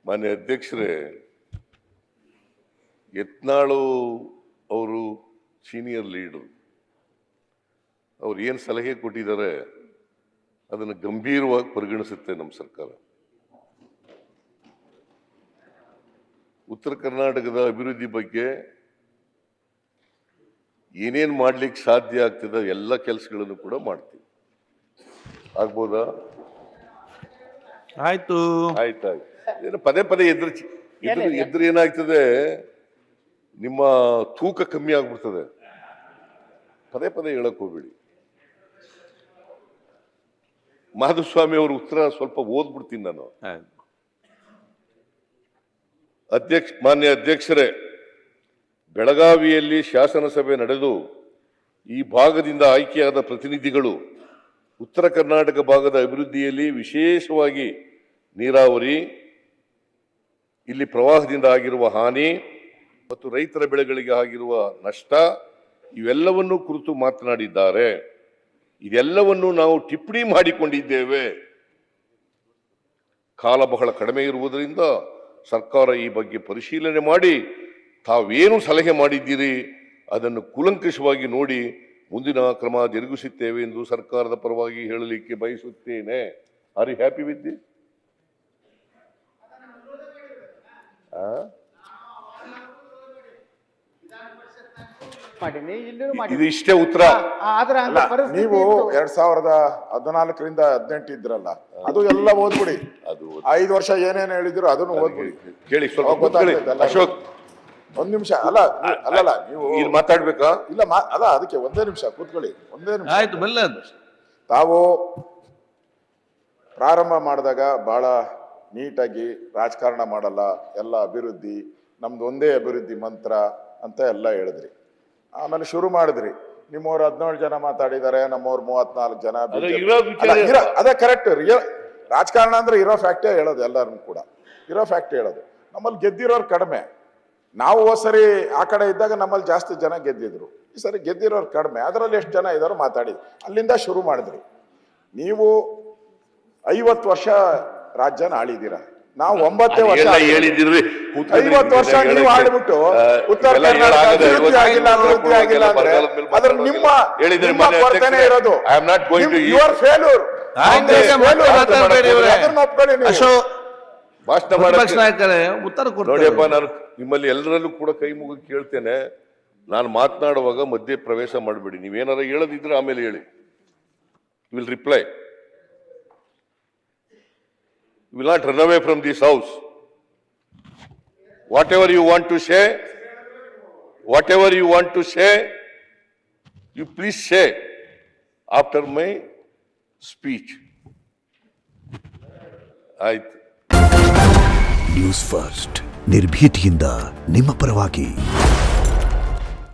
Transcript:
ಮಾನ್ಯ ಅಧ್ಯಕ್ಷರೇ, ಯತ್ನಾಳು ಅವರು ಸೀನಿಯರ್ ಲೀಡರ್, ಅವ್ರು ಏನು ಸಲಹೆ ಕೊಟ್ಟಿದ್ದಾರೆ ಅದನ್ನು ಗಂಭೀರವಾಗಿ ಪರಿಗಣಿಸುತ್ತೆ ನಮ್ಮ ಸರ್ಕಾರ. ಉತ್ತರ ಕರ್ನಾಟಕದ ಅಭಿವೃದ್ಧಿ ಬಗ್ಗೆ ಏನೇನು ಮಾಡ್ಲಿಕ್ಕೆ ಸಾಧ್ಯ ಆಗ್ತದೆ ಎಲ್ಲ ಕೆಲಸಗಳನ್ನು ಕೂಡ ಮಾಡ್ತೀವಿ. ಆಗ್ಬೋದಾ? ಆಯ್ತು. ಏನು ಪದೇ ಪದೇ ಎದುರು ಏನಾಗ್ತದೆ, ನಿಮ್ಮ ತೂಕ ಕಮ್ಮಿ ಆಗ್ಬಿಡ್ತದೆ. ಪದೇ ಪದೇ ಹೇಳಕ್ ಹೋಗ್ಬೇಡಿ. ಮಾಧುಸ್ವಾಮಿ ಅವ್ರ ಉತ್ತರ ಸ್ವಲ್ಪ ಓದ್ಬಿಡ್ತೀನಿ ನಾನು. ಮಾನ್ಯ ಅಧ್ಯಕ್ಷರೇ, ಬೆಳಗಾವಿಯಲ್ಲಿ ಶಾಸನಸಭೆ ನಡೆದು ಈ ಭಾಗದಿಂದ ಆಯ್ಕೆಯಾದ ಪ್ರತಿನಿಧಿಗಳು ಉತ್ತರ ಕರ್ನಾಟಕ ಭಾಗದ ಅಭಿವೃದ್ಧಿಯಲ್ಲಿ ವಿಶೇಷವಾಗಿ ನೀರಾವರಿ, ಇಲ್ಲಿ ಪ್ರವಾಹದಿಂದ ಆಗಿರುವ ಹಾನಿ ಮತ್ತು ರೈತರ ಬೆಳೆಗಳಿಗೆ ಆಗಿರುವ ನಷ್ಟ ಇವೆಲ್ಲವನ್ನೂ ಕುರಿತು ಮಾತನಾಡಿದ್ದಾರೆ. ಇದೆಲ್ಲವನ್ನು ನಾವು ಟಿಪ್ಪಣಿ ಮಾಡಿಕೊಂಡಿದ್ದೇವೆ. ಕಾಲ ಬಹಳ ಕಡಿಮೆ ಇರುವುದರಿಂದ ಸರ್ಕಾರ ಈ ಬಗ್ಗೆ ಪರಿಶೀಲನೆ ಮಾಡಿ ತಾವೇನು ಸಲಹೆ ಮಾಡಿದ್ದೀರಿ ಅದನ್ನು ಕೂಲಂಕಷವಾಗಿ ನೋಡಿ ಮುಂದಿನ ಕ್ರಮ ಜರುಗಿಸುತ್ತೇವೆ ಎಂದು ಸರ್ಕಾರದ ಪರವಾಗಿ ಹೇಳಲಿಕ್ಕೆ ಬಯಸುತ್ತೇನೆ. Are you happy with this? ಇದು ಇಷ್ಟೇ ಉತ್ತರ. ನೀವು 2014ರಿಂದ 18 ಇದ್ರಲ್ಲ, ಅದು ಎಲ್ಲ ಓದ್ಬಿಡಿ. ಅದು 5 ವರ್ಷ ಏನೇನು ಹೇಳಿದ್ರು ಅದನ್ನು ಓದ್ಬಿಡಿ. ಕೇಳಿ ಸ್ವಲ್ಪ ಅಶೋಕ್, ಒಂದ್ ನಿಮಿಷ. ಅಲ್ಲ ನೀವು ಮಾತಾಡ್ಬೇಕಾ? ಇಲ್ಲ ಅಲ್ಲ, ಅದಕ್ಕೆ ಒಂದೇ ನಿಮಿಷ ಕೂತ್ಕೊಳ್ಳಿ. ಒಂದೇ ನಿಮಿಷ. ಆಯ್ತು. ತಾವು ಪ್ರಾರಂಭ ಮಾಡಿದಾಗ ಬಹಳ ನೀಟಾಗಿ ರಾಜಕಾರಣ ಮಾಡಲ್ಲ, ಎಲ್ಲ ಅಭಿವೃದ್ಧಿ, ನಮ್ದು ಒಂದೇ ಅಭಿವೃದ್ಧಿ ಮಂತ್ರ ಅಂತ ಎಲ್ಲ ಹೇಳಿದ್ರಿ. ಆಮೇಲೆ ಶುರು ಮಾಡಿದ್ರಿ, ನಿಮ್ಮವ್ರು 17 ಜನ ಮಾತಾಡಿದ್ದಾರೆ, ನಮ್ಮವ್ರು 34 ಜನ. ಅದೇ ಕರೆಕ್ಟ್. ರಾಜಕಾರಣ ಅಂದ್ರೆ ಇರೋ ಫ್ಯಾಕ್ಟೇ ಹೇಳೋದು, ಎಲ್ಲರನ್ನು ಕೂಡ ಇರೋ ಫ್ಯಾಕ್ಟ್ ಹೇಳೋದು. ನಮ್ಮಲ್ಲಿ ಗೆದ್ದಿರೋರು ಕಡಿಮೆ. ನಾವು ಸರಿ ಆ ಕಡೆ ಇದ್ದಾಗ ನಮ್ಮಲ್ಲಿ ಜಾಸ್ತಿ ಜನ ಗೆದ್ದಿದ್ರು, ಈ ಸರಿ ಗೆದ್ದಿರೋರು ಕಡಿಮೆ. ಅದರಲ್ಲಿ ಎಷ್ಟು ಜನ ಇದಾರೋ ಮಾತಾಡಿ, ಅಲ್ಲಿಂದ ಶುರು ಮಾಡಿದ್ರಿ. ನೀವು 50 ವರ್ಷ ರಾಜ್ಯನ ಆಳಿದ್ದೀರಾ, ನಾವು 9 ವರ್ಷ ಹೇಳಿದಿರ್ವಿ. 50 ವರ್ಷ ನೀವು ಆಡ್ಬಿಟ್ಟು ಉತ್ತರ ಕರ್ನಾಟಕ ಅಭಿವೃದ್ಧಿ ಆಗಿಲ್ಲ ಅಂದ್ರೆ ಅದ್ರ ನಿಮ್ಮ ಕೊರತೆನೇ ಇರೋದು. Your failure. ಅದನ್ನ ಒಪ್ಕೊಳ್ಳಿ ನೀವು. ಭಾಷಣ ಉತ್ತರ ನೋಡಿಯಪ್ಪ, ನಾನು ನಿಮ್ಮಲ್ಲಿ ಎಲ್ಲರಲ್ಲೂ ಕೂಡ ಕೈ ಮುಗಿದು ಕೇಳ್ತೇನೆ, ನಾನು ಮಾತನಾಡುವಾಗ ಮಧ್ಯೆ ಪ್ರವೇಶ ಮಾಡಬೇಡಿ. ನೀವೇನಾರ ಹೇಳದಿದ್ರೆ ಆಮೇಲೆ ಹೇಳಿ. Will reply. You will not run away from this house. Whatever you want to say, you please say after my speech. ಆಯ್ತು. ನ್ಯೂಸ್ ಫಸ್ಟ್, ನಿರ್ಭೀತಿಯಿಂದ ನಿಮ್ಮ ಪರವಾಗಿ.